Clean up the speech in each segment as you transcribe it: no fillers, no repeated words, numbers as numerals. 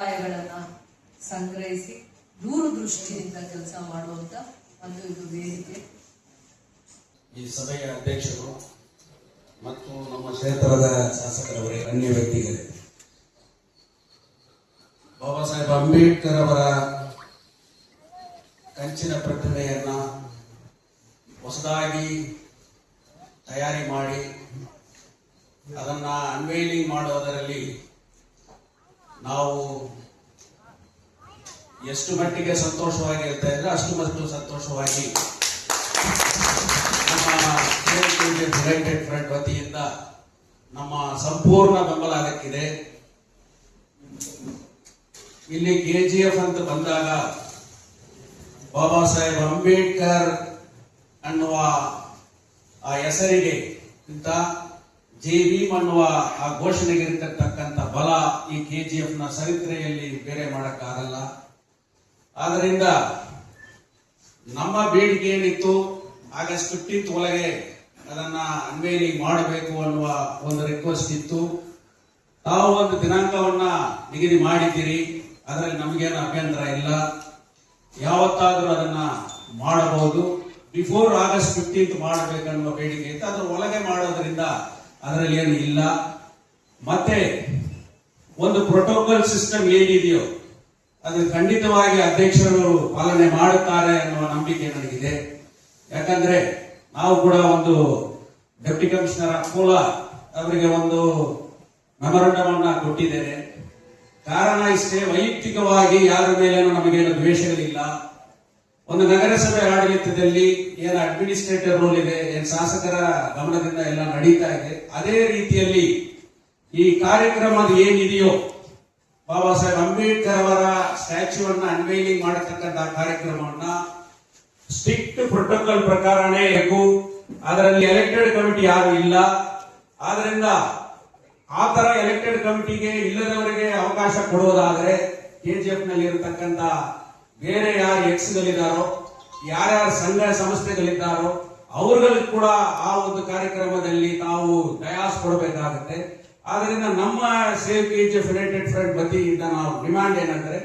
ಅಭಿಪ್ರಾಯಗಳನ್ನ ಸಂಗ್ರಹಿಸಿ ದೂರದೃಷ್ಟಿಯಿಂದ ಕೆಲಸ ಮಾಡುವಂತ ಇದು ವೇದಿಕೆ. ಈ ಸಭೆಯ ಅಧ್ಯಕ್ಷರು ಮತ್ತು ನಮ್ಮ ಕ್ಷೇತ್ರದ ಶಾಸಕರವರೇ, ಅನ್ಯ ವ್ಯಕ್ತಿಗಳೇ, ಬಾಬಾ ಸಾಹೇಬ್ ಅಂಬೇಡ್ಕರ್ ಅವರ ಕಂಚಿನ ಪ್ರತಿಮೆಯನ್ನ ಹೊಸದಾಗಿ ತಯಾರಿ ಮಾಡಿ ಅದನ್ನ ಅನ್ವೈಲಿಂಗ್ ಮಾಡುವುದರಲ್ಲಿ ನಾವು ಎಷ್ಟು ಮಟ್ಟಿಗೆ ಸಂತೋಷವಾಗಿ ಇರ್ತಾ ಇದ್ರೆ ಅಷ್ಟು ಮಟ್ಟು ಸಂತೋಷವಾಗಿ ನಮ್ಮ ಯುನೈಟೆಡ್ ಫ್ರಂಟ್ ವತಿಯಿಂದ ನಮ್ಮ ಸಂಪೂರ್ಣ ಬೆಂಬಲ ಅದಕ್ಕಿದೆ. ಇಲ್ಲಿ ಕೆಜಿಎಫ್ ಅಂತ ಬಂದಾಗ ಬಾಬಾ ಸಾಹೇಬ್ ಅಂಬೇಡ್ಕರ್ ಅನ್ನುವ ಆ ಹೆಸರಿಗೆ ಇಂತ ಜೆ ಭೀಮ್ ಅನ್ನುವ ಆ ಘೋಷಣೆಗೆ ಇರತಕ್ಕಂಥ ಬಲ ಈ ಕೆಜಿಎಫ್ ನ ಚರಿತ್ರೆಯಲ್ಲಿ ಬೇರೆ ಮಾಡಕ್ಕಾಗಲ್ಲ. ಆದ್ದರಿಂದ ನಮ್ಮ ಬೇಡಿಕೆ ಏನಿತ್ತು, ಆಗಸ್ಟ್ 15 ಒಳಗೆ ಅದನ್ನ ಅನ್ವೈಲಿಂಗ್ ಮಾಡಬೇಕು ಅನ್ನುವ ಒಂದು ರಿಕ್ವೆಸ್ಟ್ ಇತ್ತು. ತಾವು ಒಂದು ದಿನಾಂಕವನ್ನ ನಿಗದಿ ಮಾಡಿದ್ದೀರಿ, ಅದರಲ್ಲಿ ನಮಗೇನು ಅಭ್ಯಂತರ ಇಲ್ಲ. ಯಾವತ್ತಾದ್ರೂ ಅದನ್ನ ಮಾಡಬಹುದು. ಬಿಫೋರ್ ಆಗಸ್ಟ್ 15 ಮಾಡಬೇಕನ್ನುವ ಬೇಡಿಕೆ ಇತ್ತು. ಅದರ ಒಳಗೆ ಮಾಡೋದ್ರಿಂದ ಅದರಲ್ಲಿ ಏನು ಇಲ್ಲ. ಮತ್ತೆ ಒಂದು ಪ್ರೋಟೋಕಾಲ್ ಸಿಸ್ಟಮ್ ಏನಿದೆಯೋ ಅದು ಖಂಡಿತವಾಗಿ ಅಧ್ಯಕ್ಷರು ಪಾಲನೆ ಮಾಡುತ್ತಾರೆ ಅನ್ನುವ ನಂಬಿಕೆ ನನಗಿದೆ. ಯಾಕಂದ್ರೆ ನಾವು ಕೂಡ ಒಂದು ಡೆಪ್ಟಿ ಕಮಿಷನರ್ ಅಕೋಲಾ ಅವರಿಗೆ ಒಂದು ಮೆಮೊರಂಡಮ್ ಅನ್ನ ಕೊಟ್ಟಿದ್ದೇನೆ. ಕಾರಣ ಇಷ್ಟೇ, ವೈಯಕ್ತಿಕವಾಗಿ ಯಾರ ಮೇಲೇನೂ ನಮಗೇನು ದ್ವೇಷಗಳಿಲ್ಲ. ಒಂದು ನಗರಸಭೆ ಆಡಳಿತದಲ್ಲಿ ಏನು ಅಡ್ಮಿನಿಸ್ಟ್ರೇಟಿವ್ ರೋಲ್ ಇದೆ, ಏನು ಶಾಸಕರ ಗಮನದಿಂದ ಎಲ್ಲ ನಡೀತಾ ಇದೆ, ಅದೇ ರೀತಿಯಲ್ಲಿ ಈ ಕಾರ್ಯಕ್ರಮದ ಏನಿದೆಯೋ ಬಾಬಾ ಸಾಹೇಬ್ ಅಂಬೇಡ್ಕರ್ ಅವರ ಸ್ಟ್ಯಾಚ್ಯೂವನ್ನ ಅನ್ವೈಲಿಂಗ್ ಮಾಡತಕ್ಕಂತಹ ಕಾರ್ಯಕ್ರಮವನ್ನ ಸ್ಟ್ರಿಕ್ಟ್ ಪ್ರೋಟೋಕಾಲ್ ಪ್ರಕಾರನೇ ಬೇಕು. ಅದರಲ್ಲಿ ಎಲೆಕ್ಟೆಡ್ ಕಮಿಟಿ ಯಾರು ಇಲ್ಲ. ಆದ್ರಿಂದ ಆ ತರ ಎಲೆಕ್ಟೆಡ್ ಕಮಿಟಿಗೆ ಇಲ್ಲದವರಿಗೆ ಅವಕಾಶ ಕೊಡುವುದಾದ್ರೆ ಕೆಜಿಎಫ್ ನಲ್ಲಿ ಇರತಕ್ಕಂತ ಬೇರೆ ಯಾರು ಎಕ್ಸ್ಗಳಿದ್ದಾರೋ, ಯಾರ್ಯಾರು ಸಂಘ ಸಂಸ್ಥೆಗಳಿದ್ದಾರೋ ಅವ್ರಿಗೂ ಕೂಡ ಆ ಒಂದು ಕಾರ್ಯಕ್ರಮದಲ್ಲಿ ನಾವು ಡಯಾಸ್ ಕೊಡಬೇಕಾಗುತ್ತೆ. ಆದ್ರಿಂದ ನಮ್ಮ ಸೇವ್ ಕೆಜಿಎಫ್ ಯುನೈಟೆಡ್ ಫ್ರಂಟ್ ವತಿಯಿಂದ ನಾವು ಡಿಮಾಂಡ್ ಏನಂದ್ರೆ,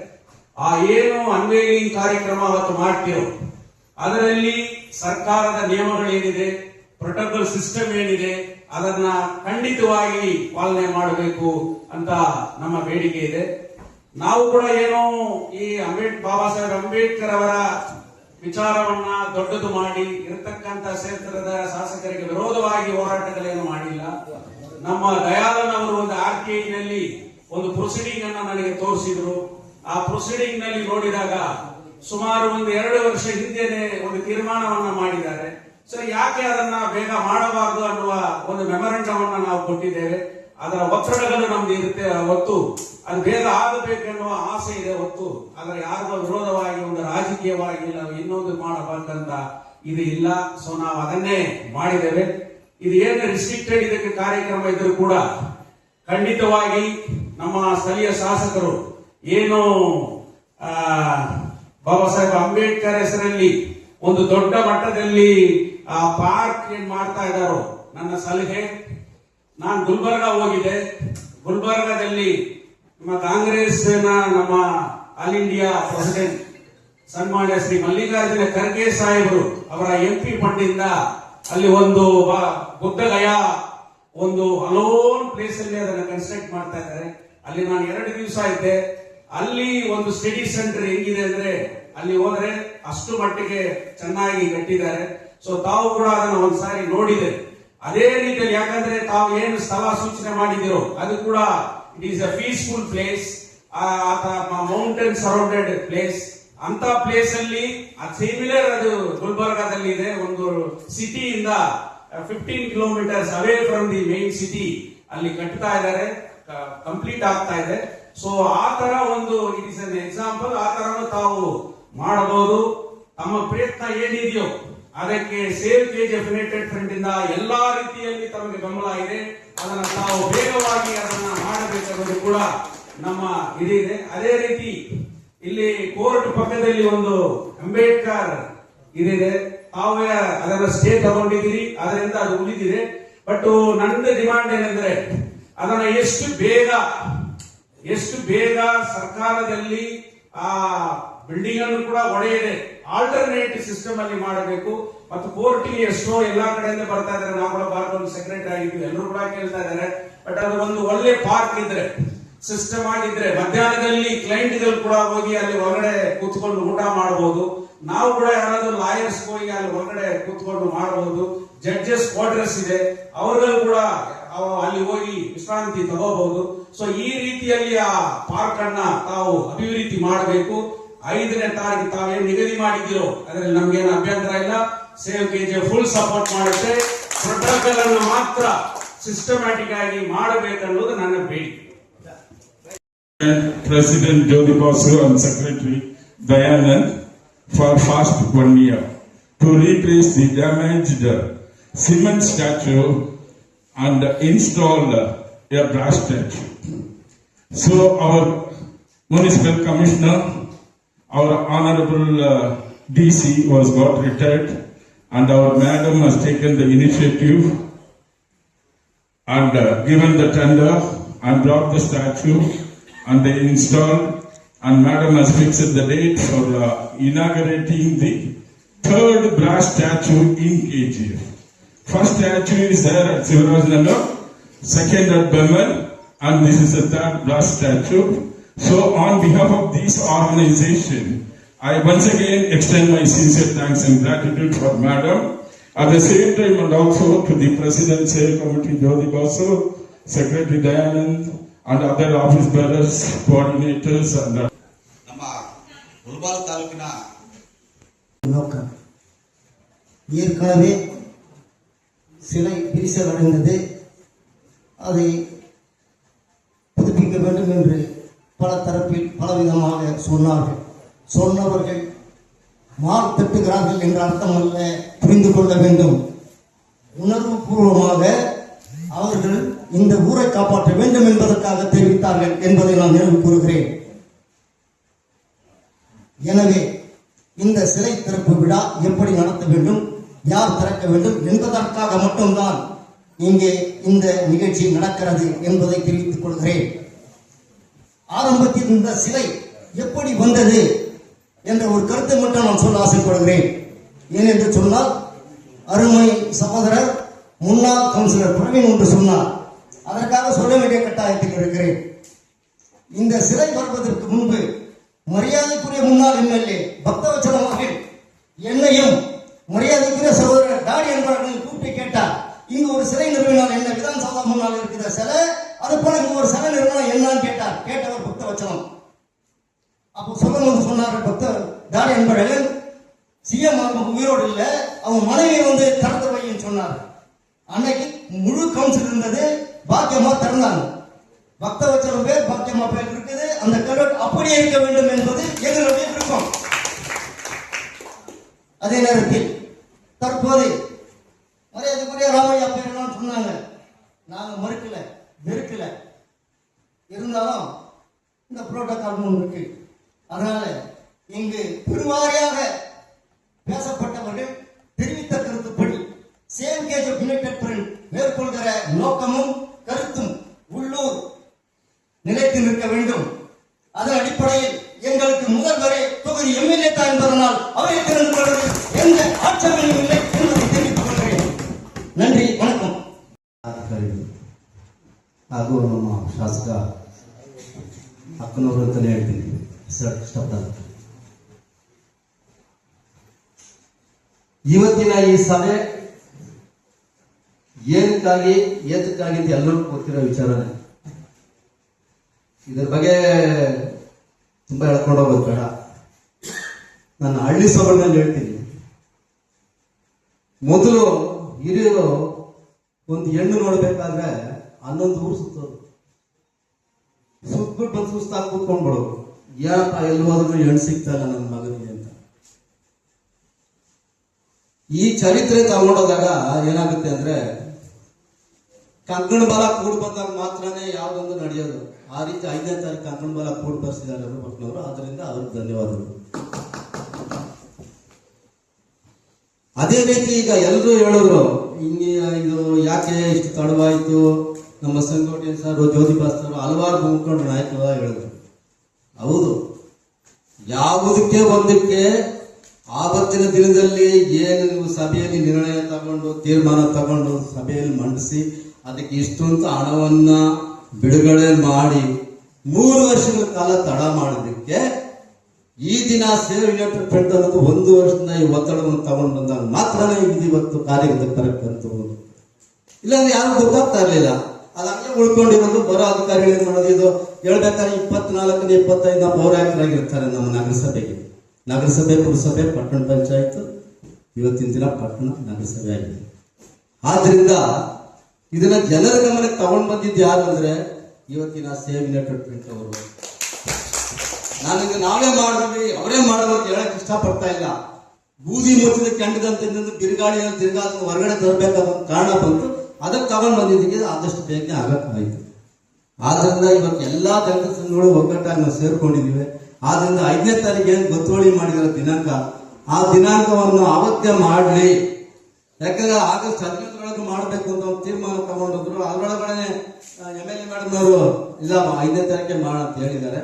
ಆ ಏನು ಅನ್ವೈಲಿಂಗ್ ಕಾರ್ಯಕ್ರಮ ಅವತ್ತು ಮಾಡ್ತೀರೋ ಅದರಲ್ಲಿ ಸರ್ಕಾರದ ನಿಯಮಗಳೇನಿದೆ, ಪ್ರೋಟೋಕಾಲ್ ಸಿಸ್ಟಮ್ ಏನಿದೆ, ಅದನ್ನ ಖಂಡಿತವಾಗಿ ಪಾಲನೆ ಮಾಡಬೇಕು ಅಂತ ನಮ್ಮ ಬೇಡಿಕೆ ಇದೆ. ನಾವು ಕೂಡ ಏನು ಈ ಬಾಬಾ ಸಾಹೇಬ್ ಅಂಬೇಡ್ಕರ್ ಅವರ ವಿಚಾರವನ್ನ ದೊಡ್ಡದು ಮಾಡಿ ಇರತಕ್ಕಂತ ಕ್ಷೇತ್ರದ ಶಾಸಕರಿಗೆ ವಿರೋಧವಾಗಿ ಹೋರಾಟಗಳೇನು ಮಾಡಿಲ್ಲ. ನಮ್ಮ ದಯಾಳನ್ ಅವರು ಒಂದು RTI ನಲ್ಲಿ ಒಂದು ಪ್ರೊಸೀಡಿಂಗ್ ಅನ್ನ ನನಗೆ ತೋರಿಸಿದ್ರು. ಆ ಪ್ರೊಸೀಡಿಂಗ್ ನಲ್ಲಿ ನೋಡಿದಾಗ ಸುಮಾರು ಒಂದು 2 ವರ್ಷ ಹಿಂದೆನೆ ಒಂದು ತೀರ್ಮಾನವನ್ನ ಮಾಡಿದ್ದಾರೆ. ಸೊ ಯಾಕೆ ಅದನ್ನ ಬೇಗ ಮಾಡಬಾರದು ಅನ್ನುವ ಒಂದು ಮೆಮೊರಂಡಮ್ ಅನ್ನ ನಾವು ಕೊಟ್ಟಿದ್ದೇವೆ. ಅದರ ಒತ್ತಡಗಳು ನಮ್ದು ಇರುತ್ತೆ ಹೊತ್ತು ಅದು ಬೇಗ ಆಗಬೇಕೆನ್ನುವ ಆಸೆ ಇದೆ ಹೊತ್ತು ಅದರ ಯಾರಿಗೋ ವಿರೋಧವಾಗಿ ಒಂದು ರಾಜಕೀಯವಾಗಿ ನಾವು ಇನ್ನೊಂದು ಮಾಡಬೇಕಂತ ಇದು ಇಲ್ಲ. ಸೊ ನಾವು ಅದನ್ನೇ ಮಾಡಿದ್ದೇವೆ. ಇದು ಏನು ರಿಸ್ಟ್ರಿಕ್ಟೆಡ್ ಇದಕ್ಕೆ ಕಾರ್ಯಕ್ರಮ ಇದ್ರೂ ಕೂಡ ಖಂಡಿತವಾಗಿ ನಮ್ಮ ಸ್ಥಳೀಯ ಶಾಸಕರು ಏನು ಬಾಬಾ ಸಾಹೇಬ್ ಅಂಬೇಡ್ಕರ್ ಹೆಸರಲ್ಲಿ ಒಂದು ದೊಡ್ಡ ಮಟ್ಟದಲ್ಲಿ ಆ ಪಾರ್ಕ್ ಏನ್ ಮಾಡ್ತಾ ಇದ್ದಾರೋ, ನನ್ನ ಸಲಹೆ, ನಾನು ಗುಲ್ಬರ್ಗಾ ಹೋಗಿದ್ದೆ. ಗುಲ್ಬರ್ಗಾದಲ್ಲಿ ನಮ್ಮ ಕಾಂಗ್ರೆಸ್ ನಮ್ಮ ಆಲ್ ಇಂಡಿಯಾ ಪ್ರೆಸಿಡೆಂಟ್ ಸನ್ಮಾನ್ಯ ಶ್ರೀ ಮಲ್ಲಿಕಾರ್ಜುನ ಖರ್ಗೆ ಸಾಹೇಬರು ಅವರ MP ಫಂಡಿಂದ ಅಲ್ಲಿ ಒಂದು ಬುದ್ಧಗಯ ಒಂದು ಅಲೋನ್ ಪ್ಲೇಸ್ ಅಲ್ಲಿ ಅದನ್ನ ಕನ್ಸ್ಟ್ರಕ್ಟ್ ಮಾಡ್ತಾ ಇದ್ದಾರೆ. ಅಲ್ಲಿ ನಾನು 2 ದಿವಸ ಇದ್ದೆ. ಅಲ್ಲಿ ಒಂದು ಸ್ಟಡಿ ಸೆಂಟರ್ ಹೆಂಗಿದೆ ಅಂದ್ರೆ ಅಲ್ಲಿ ಹೋದ್ರೆ ಅಷ್ಟು ಮಟ್ಟಿಗೆ ಚೆನ್ನಾಗಿ ಕಟ್ಟಿದ್ದಾರೆ. ಸೊ ತಾವು ಕೂಡ ಅದನ್ನ ಒಂದ್ಸಾರಿ ನೋಡಿದೆ. ಅದೇ ರೀತಿಯಲ್ಲಿ ಯಾಕಂದ್ರೆ ತಾವು ಏನು ಸ್ಥಳ ಸೂಚನೆ ಮಾಡಿದಿರೋ ಅದು ಕೂಡ it is a peaceful place, mountain surrounded place. ಅಂತ ಪ್ಲೇಸ್ ಅಲ್ಲಿ ಸಿಮಿಲರ್ ಅದು ಗುಲ್ಬರ್ಗಾದಲ್ಲಿ ಇದೆ. ಒಂದು ಸಿಟಿಯಿಂದ 15 kilometres away from the main city ಅಲ್ಲಿ ಕಟ್ತಾ ಇದ್ದಾರೆ, ಕಂಪ್ಲೀಟ್ ಆಗ್ತಾ ಇದೆ. ಸೊ ಆ ತರ ಒಂದು ಇಟ್ ಇಸ್ ಅನ್ ಎಕ್ಸಾಂಪಲ್. ಆ ತರನು ತಾವು ಮಾಡಬಹುದು. ತಮ್ಮ ಪ್ರಯತ್ನ ಏನಿದೆಯೋ ಅದಕ್ಕೆ ಸೇವ್ ಕೆಜಿಎಫ್ ಯುನೈಟೆಡ್ ಫ್ರಂಟ್ ಇಂದ ಎಲ್ಲಾ ರೀತಿಯಲ್ಲಿ ತಮಗೆ ಬೆಂಬಲ ಇದೆ. ಅದನ್ನ ತಾವು ಬೇಗವಾಗಿ ಅದನ್ನ ಮಾಡಬೇಕಾಗೋದು ಕೂಡ ನಮ್ಮ ಇದಿದೆ. ಅದೇ ರೀತಿ ಇಲ್ಲಿ ಕೋರ್ಟ್ ಪಕ್ಕದಲ್ಲಿ ಒಂದು ಅಂಬೇಡ್ಕರ್ ಇದಿದೆ. ತಾವೇ ಅದನ್ನ ಸ್ಟೇ ತಗೊಂಡಿದ್ದೀರಿ, ಅದರಿಂದ ಅದು ಉಳಿದಿದೆ. ಬಟ್ ನನ್ನ ಡಿಮಾಂಡ್ ಏನಂದ್ರೆ ಅದನ್ನ ಎಷ್ಟು ಬೇಗ ಎಷ್ಟು ಬೇಗ ಸರ್ಕಾರದಲ್ಲಿ ಆ ಬಿಲ್ಡಿಂಗ್ ಅನ್ನು ಕೂಡ ಒಡೆಯದೆ ಆಲ್ಟರ್ನೇಟ್ ಸಿಸ್ಟಮ್ ಅಲ್ಲಿ ಮಾಡಬೇಕು. ಮತ್ತು ಕೋರ್ಟಿಗೆ ಎಷ್ಟೋ ಎಲ್ಲಾ ಕಡೆಯಿಂದ ಬರ್ತಾ ಇದ್ದಾರೆ, ನಾವು ಕೂಡ ಬಾರ್ ಸೆಕ್ರೆಟರಿ ಆಗಿದ್ವಿ, ಎಲ್ಲರೂ ಕೂಡ ಕೇಳ್ತಾ ಇದ್ದಾರೆ. ಬಟ್ ಅದು ಒಂದು ಒಳ್ಳೆ ಪಾರ್ಕ್ ಇದ್ರೆ, ಸಿಸ್ಟಮ್ ಆಗಿದ್ರೆ ಮಧ್ಯಾಹ್ನದಲ್ಲಿ ಕ್ಲೈಂಟ್ಗಳು ಕೂಡ ಹೋಗಿ ಅಲ್ಲಿ ಹೊರಗಡೆ ಕೂತ್ಕೊಂಡು ಊಟ ಮಾಡಬಹುದು. ನಾವು ಕೂಡ ಯಾರಾದ್ರೂ ಲಾಯರ್ಸ್ ಹೋಗಿ ಅಲ್ಲಿ ಹೊರಗಡೆ ಕೂತ್ಕೊಂಡು ಮಾಡಬಹುದು. ಜಡ್ಜಸ್ ಕ್ವಾರ್ಟರ್ಸ್ ಇದೆ, ಅವರಲ್ಲಿ ಕೂಡ ಅಲ್ಲಿ ಹೋಗಿ ವಿಶ್ರಾಂತಿ ತಗೋಬಹುದು. ಸೊ ಈ ರೀತಿಯಲ್ಲಿ ಆ ಪಾರ್ಕ್ ಅನ್ನ ತಾವು ಅಭಿವೃದ್ಧಿ ಮಾಡಬೇಕು. 5ನೇ ತಾರೀಕು ತಾವೇನು ನಿಗದಿ ಮಾಡಿದಿರೋ ಅದರಲ್ಲಿ ನಮ್ಗೇನು ಅಭ್ಯಂತರ ಇಲ್ಲ. ಸೇವ್ ಕೆಜಿಎಫ್ ಫುಲ್ ಸಪೋರ್ಟ್ ಮಾಡುತ್ತೆ. ಪ್ರೋಟೋಕಾಲ್ ಅನ್ನು ಮಾತ್ರ ಸಿಸ್ಟಮ್ಯಾಟಿಕ್ ಆಗಿ ಮಾಡಬೇಕನ್ನೋದು ನನ್ನ ಬೇಡಿಕೆ. President Jyoti Basu and Secretary Dayanand for past 1 year to replace the damaged cement statue and install a brass statue. So our municipal commissioner, our honorable DC was got retired, and our madam has taken the initiative and given the tender and brought the statue and they installed, and madam has fixed the date for inaugurating the 3rd brass statue in KGF. First statue is there at Sivarajanagar, second at Bemal, and this is the 3rd brass statue. So on behalf of this organization, I once again extend my sincere thanks and gratitude for madam. At the same time, and also to the President Sale Committee Jyoti Basu, Secretary Dayanand, and other office bearers, coordinators, and ನಮ್ಮ ಮುಳಬಾಲ್ ತಾಲೂಕಿನ நோக்கம் ஏற்கனவே சிலை விரிசலடைந்தது. அதை புதுப்பிக்க வேண்டும் என்று பல தரப்பில் பலவிதமாக சொன்னார்கள். சொன்னவர்கள் மார் தட்டுகிறார்கள் என்ற அர்த்தம் அல்ல, புரிந்து கொள்ள வேண்டும். உணர்வு பூர்வமாக அவர்கள் இந்த ஊரை காப்பாற்ற வேண்டும் என்பதற்காக தெரிவித்தார்கள் என்பதை நான் நினைவு கூறுகிறேன். எனவே இந்த சிலை திறப்பு விழா எப்படி நடத்த வேண்டும், யார் திறக்க வேண்டும் என்பதற்காக மட்டும்தான் இங்கே இந்த நிகழ்ச்சி நடக்கிறது என்பதை தெரிவித்துக் கொள்கிறேன். ஆரம்பத்தில் இந்த சிலை எப்படி வந்தது என்ற ஒரு கருத்தை மட்டும் நான் சொல்ல ஆசைப்படுகிறேன். ஏனென்று சொன்னால், அருமை சகோதரர் முன்னாள் கவுன்சிலர் பிரவீன் ஒன்று சொன்னார், அதற்காக சொல்ல வேண்டிய கட்டாயத்தில் இருக்கிறேன். இந்த சிலை வருவதற்கு முன்பு மரியாதைக்குரிய முன்னாள் எம்எல்ஏ பக்தவச்சலம் அவர்கள் என்னையும் மரியாதைக்குரிய சகோதரர் தாடி என்பவர்கள் கூப்பிட்டு கேட்டார், இங்கு ஒரு சிலை நிறுவனம் என்ன, விதான்சபா முன்னால் இருக்கிற சிலை, அது போல இங்கு ஒரு சிலை நிறுவனம் என்னன்னு கேட்டார். கேட்டவர் பக்தவச்சலம். அப்போ சொல்லும் சொன்னார்கள், தாடி என்பவர்கள் சிஎம் உயிரோடு இல்லை, அவங்க மனைவி வந்து திறந்து வைன்னு சொன்னார். அன்னைக்கு முழு கவுன்சில் இருந்தது, பாக்கியமா திறந்தாங்க. பக்தவச்சலம் பேர், பாக்கியமா பேர் இருக்குது. அந்த கல்வெட்டு அப்படியே இருக்க வேண்டும் என்பது எங்களுடைய விருப்பம். அதே நேரத்தில் தற்போது மரியாதைக்குரிய ராமையா பேர் சொன்னாங்க, நாங்க மறுக்கல வெறுக்கல, இருந்தாலும் இந்த புரோட்டோகால் ஒன்று இருக்கு. அதனால இங்கு பெருவாரியாக பேசப்பட்டவர்கள் தெரிவித்த கருத்துப்படி சேவ் கேஜ் யுனைடெட் ஃப்ரண்ட் மேற்கொள்கிற நோக்கமும் கருத்தும் உள்ளூர் நிலைத்து நிற்க வேண்டும். அதன் அடிப்படையில் எங்களுக்கு முதல் வரை தொகுதி எம்எல்ஏ தான் என்பதனால் அவை திறந்து கொள்வது எந்த ஆட்சேபனையும் இல்லை என்பதை தெரிவித்துக் கொள்கிறேன். நன்றி, வணக்கம். ಹಾಗೂ ನಮ್ಮ ಶಾಸಕ ಅಕ್ಕನವರು ಅಂತಲೇ ಹೇಳ್ತೀನಿ ಇಷ್ಟಪಡ್ತಾರೆ. ಇವತ್ತಿನ ಈ ಸಭೆ ಏನಕ್ಕಾಗಿ ಏತಕ್ಕಾಗಿ ಅಂತ ಎಲ್ಲರಿಗೂ ಗೊತ್ತಿರೋ ವಿಚಾರನೇ. ಇದ್ರ ಬಗ್ಗೆ ತುಂಬಾ ಹೇಳ್ಕೊಂಡು ಹೋಗೋದು ಬೇಡ. ನಾನು ಹಳ್ಳಿ ಸೊಗಡಿನಲ್ಲಿ ಹೇಳ್ತೀನಿ. ಮೊದಲು ಹಿರಿಯರು ಒಂದು ಹೆಣ್ಣು ನೋಡ್ಬೇಕಾದ್ರೆ 11 ಊರು ಸುತ್ತೋದು, ಸುತ್ತಬಿಟ್ಟು ಬಂದು ಸುಸ್ತಾಗಿ ಕೂತ್ಕೊಂಡ್ಬಿಡೋದು, ಏನಪ್ಪ ಎಲ್ಲಿ ಹೋದ್ರು ಹೆಣ್ಣು ಸಿಗ್ತಾ ಇಲ್ಲ ನನ್ನ ಮಗನಿಗೆ ಅಂತ. ಈ ಚರಿತ್ರೆ ತಗೊಂಡೋದಾಗ ಏನಾಗುತ್ತೆ ಅಂದ್ರೆ, ಕಂಕಣ ಬಲ ಕೂಡ್ ಬಂದಾಗ ಮಾತ್ರನೇ ಯಾವ್ದೊಂದು ನಡೆಯೋದು. ಆ ರೀತಿ 5ನೇ ತಾರೀಕು ಕಂಕಣ ಬಲ ಕೂಡ್ ಬರ್ಸಿದ್ದಾರೆ ಭಟ್ನವರು. ಆದ್ರಿಂದ ಅವ್ರಿಗೆ ಧನ್ಯವಾದಗಳು. ಅದೇ ರೀತಿ ಈಗ ಎಲ್ಲರೂ ಹೇಳಿದ್ರು, ಇದು ಯಾಕೆ ಇಷ್ಟು ತಡವಾಯ್ತು, ನಮ್ಮ ಸಂಗೋಟಿ ಸರ್, ಜ್ಯೋತಿ ಬಾಸ್ತರು, ಹಲವಾರು ಮುಖಂಡರು ನಾಯಕರು ಹೇಳಿದ್ರು. ಹೌದು, ಯಾವುದಕ್ಕೆ ಒಂದಕ್ಕೆ ಆವತ್ತಿನ ದಿನದಲ್ಲಿ ಏನು ನೀವು ಸಭೆಯಲ್ಲಿ ನಿರ್ಣಯ ತಗೊಂಡು ತೀರ್ಮಾನ ತಗೊಂಡು ಸಭೆಯಲ್ಲಿ ಮಂಡಿಸಿ ಅದಕ್ಕೆ ಇಷ್ಟು ಅಂತ ಹಣವನ್ನ ಬಿಡುಗಡೆ ಮಾಡಿ 3 ವರ್ಷಗಳ ಕಾಲ ತಡ ಮಾಡೋದಕ್ಕೆ ಈ ದಿನ ಸೇವ್ ಯುನೈಟೆಡ್ ಫ್ರಂಟ್ ಅನ್ನೋದು 1 ವರ್ಷದಿಂದ ಈ ಒತ್ತಡವನ್ನು ತಗೊಂಡು ಬಂದಾಗ ಮಾತ್ರನೇ ಇದು ಇವತ್ತು ಕಾರ್ಯಕ್ಕೆ ತರಕ್ಕಂಥದ್ದು. ಇಲ್ಲಾಂದ್ರೆ ಯಾರು ಗೊತ್ತಾಗ್ತಾ ಇರಲಿಲ್ಲ. ಅದು ಹಂಗೆ ಉಳ್ಕೊಂಡಿರೋದು. ಬರೋ ಅಧಿಕಾರಿಗಳು ಏನ್ ಮಾಡೋದು, ಇದು ಹೇಳ್ಬೇಕಾದ್ರೆ 24 25 ಪೌರಾಯುಕ್ತರಾಗಿರ್ತಾರೆ ನಮ್ಮ ನಗರಸಭೆಗೆ. ನಗರಸಭೆ, ಪುರಸಭೆ, ಪಟ್ಟಣ ಪಂಚಾಯತ್, ಇವತ್ತಿನ ದಿನ ಪಟ್ಟಣ ನಗರಸಭೆ ಆಗಿದೆ. ಆದ್ರಿಂದ ಇದನ್ನ ಜನರ ಗಮನಕ್ಕೆ ತಗೊಂಡು ಬಂದಿದ್ದು ಯಾರು ಅಂದ್ರೆ ಇವತ್ತಿನ ಸೇವ್ ಯುನೈಟೆಡ್ ಫ್ರಂಟ್ ಅವರು. ನಾನಿಗೆ ನಾವೇ ಮಾಡಿದ್ವಿ ಅವರೇ ಮಾಡೋದು ಹೇಳಕ್ ಇಷ್ಟಪಡ್ತಾ ಇಲ್ಲ. ಬೂದಿ ಮುಚ್ಚಿದ ಕೆಂಡದಂತೆ ಬಿರುಗಾಳಿಯಲ್ಲಿ ತಿರ್ಗಾದ ಹೊರಗಡೆ ತರಬೇಕಾದ ಕಾರಣ ಬಂತು. ಅದಕ್ಕೆ ತಗೊಂಡು ಬಂದಿದ್ದಕ್ಕೆ ಆದಷ್ಟು ಬೇಗನೆ ಆಗಕ್ಕಾಯ್ತು. ಆದ್ರಿಂದ ಇವತ್ತು ಎಲ್ಲಾ ದಲಿತ ಸಂಘಗಳು ಒಗ್ಗಟ್ಟಾಗಿ ನಾವು ಸೇರ್ಕೊಂಡಿದ್ದೀವಿ. ಆದ್ರಿಂದ 5ನೇ ತಾರೀಕು ಏನು ಗೊತ್ತುವಳಿ ಮಾಡಿರೋ ದಿನಾಂಕ, ಆ ದಿನಾಂಕವನ್ನು ಆವತ್ತೇ ಮಾಡಲಿ. ಯಾಕಂದ್ರೆ ಆಗಸ್ಟ್ 15ರೊಳಗೆ ಮಾಡಬೇಕು ಅಂತ ಒಂದು ತೀರ್ಮಾನ ತಗೊಂಡಿದ್ರು. ಅದರೊಳಗಡೆ MLA ಮೇಡಮ್ ಅವರು ಇಲ್ಲ 5ನೇ ತಾರೀಕೆ ಮಾಡ ಅಂತ ಹೇಳಿದ್ದಾರೆ.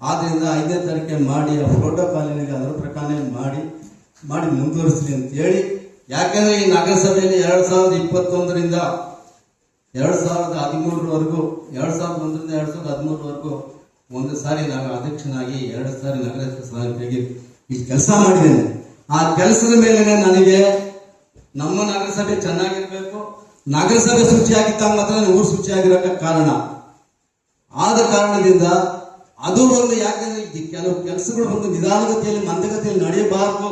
ಆದ್ರಿಂದ 5ನೇ ತಾರೀಕೆ ಮಾಡಿ ಆ ಪ್ರೋಟೋಕಾಲಿನಲ್ಲಿ ಅದರ ಪ್ರಕಾರ ಮಾಡಿ ಮುಂದುವರಿಸಲಿ ಅಂತ ಹೇಳಿ. ಯಾಕಂದ್ರೆ ಈ ನಗರಸಭೆಯಲ್ಲಿ 2021ರಿಂದ 2013ರವರೆಗೂ 2001ರಿಂದ 2013ರವರೆಗೂ 1 ಸಾರಿ ನಾನು ಅಧ್ಯಕ್ಷನಾಗಿ 2 ಸಾರಿ ನಗರಾಧ್ಯಕ್ಷನಾಗಿ ಇಲ್ಲಿ ಕೆಲಸ ಮಾಡಿದ್ದೇನೆ. ಆ ಕೆಲಸದ ಮೇಲೆ ನನಗೆ ನಮ್ಮ ನಗರಸಭೆ ಚೆನ್ನಾಗಿರ್ಬೇಕು, ನಗರಸಭೆ ಶುಚಿಯಾಗಿದ್ದಾಗ ಮಾತ್ರ ಊರು ಶುಚಿಯಾಗಿರೋಕೆ ಕಾರಣ. ಆದ ಕಾರಣದಿಂದ ಅದು ಒಂದು, ಯಾಕಂದ್ರೆ ಕೆಲವು ಕೆಲಸಗಳು ಒಂದು ನಿಧಾನಗತಿಯಲ್ಲಿ ಮಂದಗತಿಯಲ್ಲಿ ನಡೆಯಬಾರದು,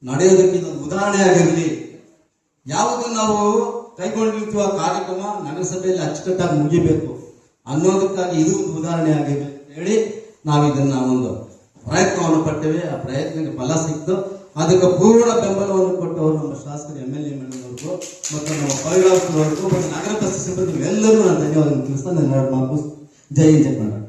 ನಡೆಯೋದಕ್ಕೆ ಇದೊಂದು ಉದಾಹರಣೆ ಆಗಿರಲಿ. ಯಾವುದು ನಾವು ಕೈಗೊಂಡಿರ್ತೀವ ಕಾರ್ಯಕ್ರಮ ನಗರಸಭೆಯಲ್ಲಿ ಅಚ್ಚುಕಟ್ಟಾಗಿ ಮುಗಿಬೇಕು ಅನ್ನೋದಕ್ಕಾಗಿ ಇದು ಒಂದು ಉದಾಹರಣೆ ಆಗಿರಲಿ ಅಂತ ಹೇಳಿ ನಾವು ಇದನ್ನ ಒಂದು ಪ್ರಯತ್ನವನ್ನು ಪಟ್ಟೇವೆ. ಆ ಪ್ರಯತ್ನಕ್ಕೆ ಫಲ ಸಿಕ್ತು. ಅದಕ್ಕೆ ಪೂರ್ಣ ಬೆಂಬಲವನ್ನು ಕೊಟ್ಟವರು ನಮ್ಮ ಶಾಸಕರು MLA ಮೇಡಮ್ ಅವ್ರಿಗೂ ಮತ್ತು ನಮ್ಮ ಪೌರಾಯುಕ್ತರವರೆಗೂ ಮತ್ತು ನಗರ ಬಸ್ ಸಿಬ್ಬಂದಿ ಎಲ್ಲರೂ ನಾನು ಧನ್ಯವಾದ ತಿಳಿಸ್ತಾ ನನ್ನ ಮಾತು. ಜೈ ಹಿಂದ್, ಜೈ ಕರ್ನಾಟಕ.